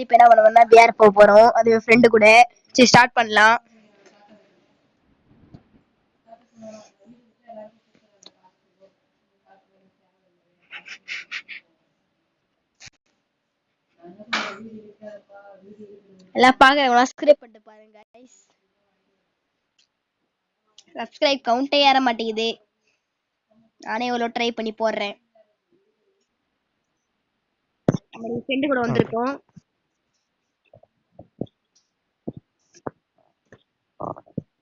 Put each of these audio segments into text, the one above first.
இப்ப என்ன பண்ணுவோம்னா பிஆர் போக போறோம். அது ஃப்ரெண்டு கூட. சரி ஸ்டார்ட் பண்ணலாம். எல்லாம் பாக்குறவங்க சப்ஸ்கிரைப் பண்ணிட்டு பாருங்க गाइस. சப்ஸ்கிரைப் கவுண்டே ஏற மாட்டேங்குது. நானே எவ்வளவு ட்ரை பண்ணி போடுறேன். நம்ம ஃப்ரெண்டு கூட வந்திருக்கோம்.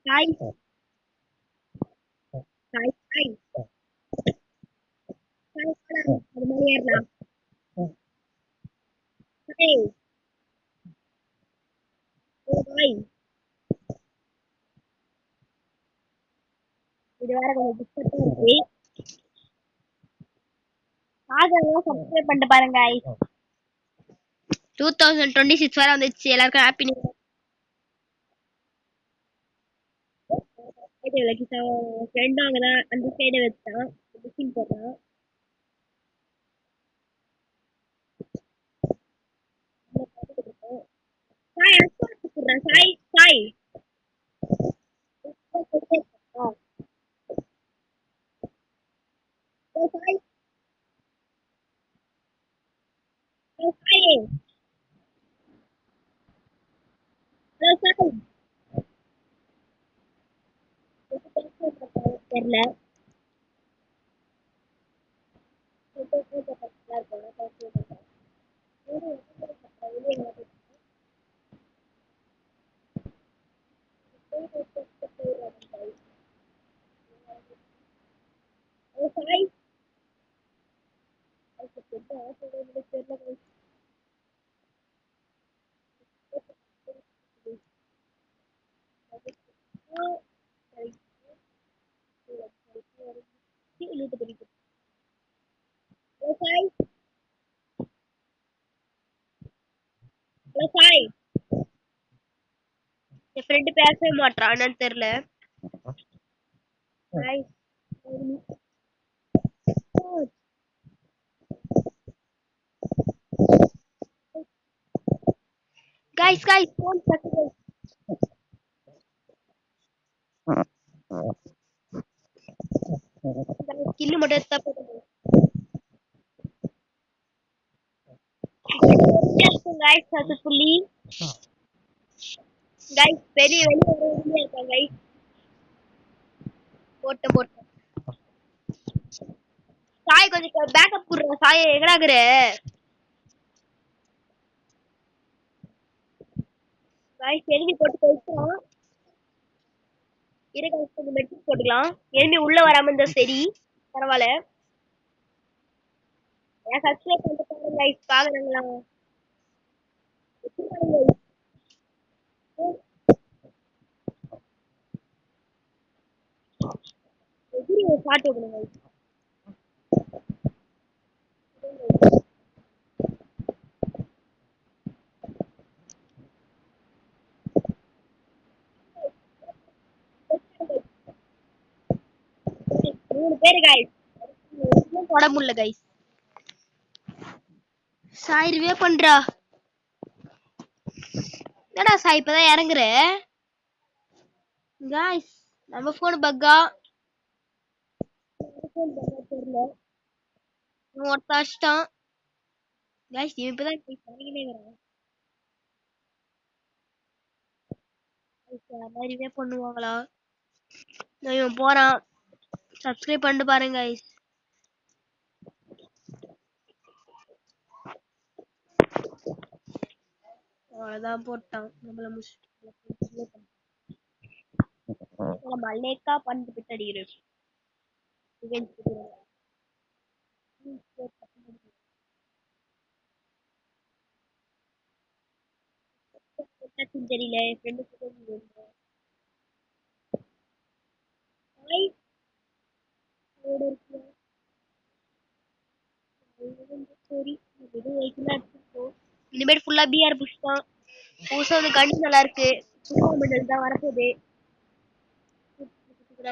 ஹாய் ஹாய் ஹாய் ஹாய் அது மாதிரி ஏறலாம். ஹாய் ஹாய் இது வேற கொஞ்சம் டிஸ்டர்பா இருக்கு. ஆதரவா சப்ஸ்கிரைப் பண்ணிட்டு பாருங்க गाइस. 2026 வர வந்துச்சு. எல்லாருக்கும் ஹாப்பி நியூ இயர். ஃப்ரெண்ட் அங்கதான் அந்த சைடு வச்சான். புக்கிங் போடுறான். சாய் சாய் சாய் சாய் சாய் தெரியல. சாய் சாய் என் ஃப்ரெண்டு பேசவே மாட்டான். என்னன்னு தெரியல. சாய் गाइस गाइस फोन கில்லு மட்டும் எடுத்தா போதும். गाइस சக்சஸ்ஃபுல்லி गाइस வெளிய வெளிய இருக்காங்க गाइस. போட்டு சாய் கொஞ்சம் பேக்கப் குடுற. சாய் எங்கடா இருக்கற? गाइस எனிமி போட்டு போயிட்டோம். இரு गाइस கொஞ்சம் மெடிசின் போட்டுக்கலாம். எனிமி உள்ள வராம இருந்தா சரி. பரவாயில்லை. நான் சப்ஸ்கிரைப் பண்ணிட்டு பாருங்க गाइस பாக்குறீங்களா? எதிரி ஒரு பாட்டு கொடுங்க गाइस. மூணு பேரு गाइस. போட முடியல गाइस. சாய் ரிவே பண்றா. என்னடா சாய் இப்பதான் இறங்குற? गाइस நம்ம போன் பக்கா. தெரியல. ஒருத்தாஷ்டான். गाइस இப்பதான் பழகினே வரேன். ரிவே பண்ணுவாங்களா? இவன் போறான். சப்ஸ்கிரைப் பண்ணிட்டு பாருங்க गाइस. அவ்வளவுதான் போட்டான். நம்மள மல்லேக்கா பண்ணிட்டு அடிக்கிறது. தெரியல ஃப்ரெண்டு இனிமேல் ஃபுல்லா பிஆர் புஷ் தான். புதுசா வந்து கண்டு நல்லா இருக்கு. மெடல் தான் வரப்போகுது.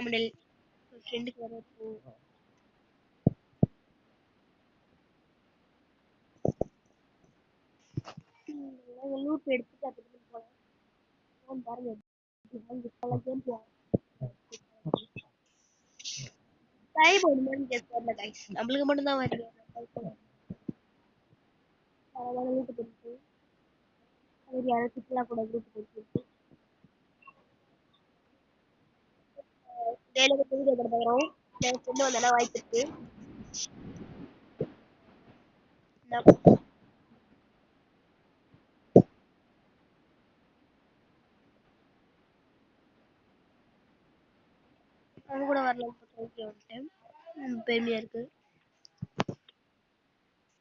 மெடல் ஃப்ரெண்டுக்கு வரப்போ ரூட் எடுத்து அதுக்கு போலாம் பாருங்க. டைம் ஒரு மணி கெஸ் பண்ணல गाइस. நம்மளுக்கு மட்டும் தான் வருது. அதனால ரூட் எடுத்து அது யாருக்கு கூட ரூட் எடுத்து வேலைக்கு போய் ரெடி பண்ணுறோம். நான் கொண்டு வந்தேன்னா வாய்ப்பு இருக்கு. அவங்க கூட வரலாம் வந்துட்டேன். பெருமையா இருக்கு.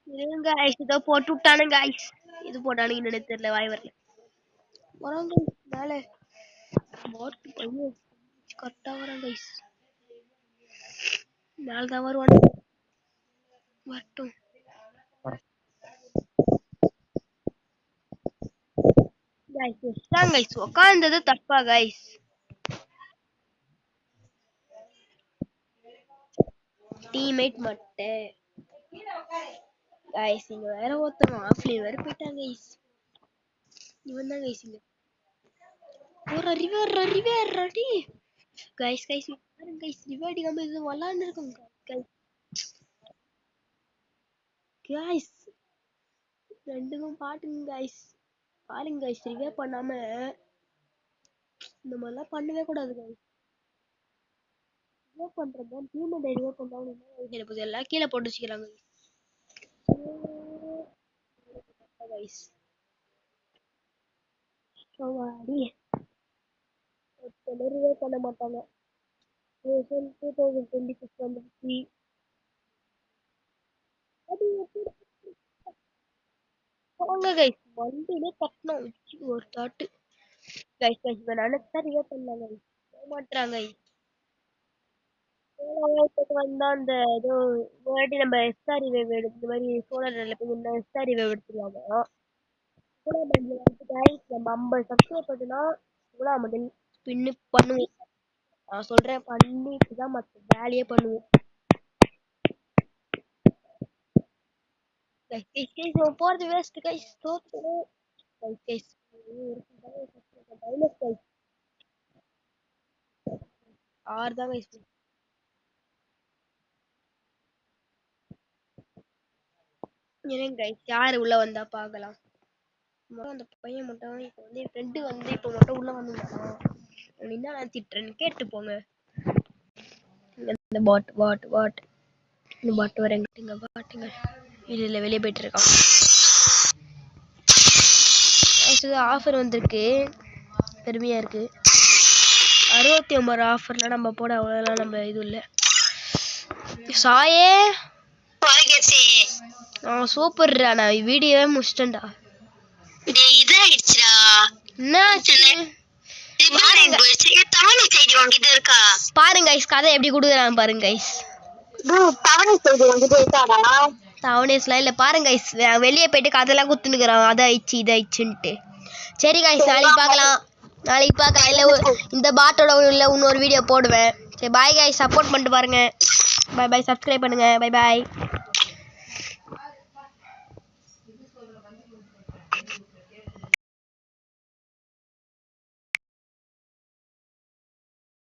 இருங்க guys, இதோ போட்டு விட்டானுங்க guys. இது போட்டானுங்க என்னன்னு தெரியல, வாய் வரல. வராங்க மேலே பாட்டு பையன் கரெக்டா வராங்க guys. மேல தான் வருவானு வரட்டும். guys தான் guys உட்கார்ந்தது தப்பா guys. டீம்மேட் மட்டும் guys இங்க வேற ஒருத்தன் ஆஃப்லைன் வேற போயிட்டாங்க guys. இவன் தான் guys இங்க ஒரு ரிவர் ரெடி guys பாருங்க guys ரிவர் அடிக்காம இது விளையாண்டு இருக்கோம் guys ரெண்டுக்கும் பாட்டுங்க guys. பாருங்க guys ரிவர் பண்ணாம இந்த மாதிரிலாம் பண்ணவே கூடாது guys. ரிவர் பண்றது டீம்மேட் ரிவர் பண்ணாம எல்லாம் கீழே போட்டு வச்சுக்கிறாங்க guys. சவாடி ரிவர் பண்ண மாட்டாங்க. 2026 வந்துச்சு. போங்க guys வண்டியிலே கட்டணும் ஒரு தாட்டு guys இவன் நினைச்சா ரிவர் பண்ணலாம் guys. மாட்டுறாங்க வந்தா அந்த ஏதோ முன்னாடி நம்ம எஸ்ஆர் வேவ் இந்த மாதிரி சோலார் எஸ்ஆர் வேவ் எடுத்துருவாங்க. நம்ம 50 சப்ஸ்கிரைப் பண்ணா முதல் ஸ்பின்னு பண்ணுவேன். நான் சொல்றேன் பண்ணிட்டுதான் மத்த வேலையே பண்ணுவேன். போறது வேஸ்ட் கைஸ். ஆறுதான் கைஸ். ஏன் கைஸ் யாரு உள்ள வந்தா பார்க்கலாம். அந்த பையன் மட்டும் இப்போ வந்து என் ஃப்ரெண்டு வந்து இப்போ மட்டும் உள்ள வந்துட்டான். என்ன நான் திட்டுறேன்னு கேட்டு போங்க. இந்த பாட் இந்த பாட் வரங்க பாட்டுங்க இல்ல வெளியே போயிட்டு இருக்கான். ஆஃபர் வந்திருக்கு, பெருமையா இருக்கு. 69 ஆஃபர்லாம் நம்ம போட அவ்வளோலாம் நம்ம இது இல்லை. சாயே சூப்பர்ரா, நான் வீடியோவே முடிச்சிட்டேன்டா. பாருங்க guys கதை எப்படி கொடுக்குறாங்க பாருங்க guys. தவணேஸ்லாம் இல்ல பாருங்க guys, வெளியே போயிட்டு கதையெல்லாம் குத்துனுக்குறான் அதை ஆயிடுச்சு இதை ஆயிடுச்சுன்ட்டு. சரி guys நாளைக்கு பார்க்கலாம் இல்ல இந்த பாட்டோட உள்ள இன்னொரு வீடியோ போடுவேன். சரி பாய் guys, சப்போர்ட் பண்ணிட்டு பாருங்க. பை சப்ஸ்கிரைப் பண்ணுங்க. பை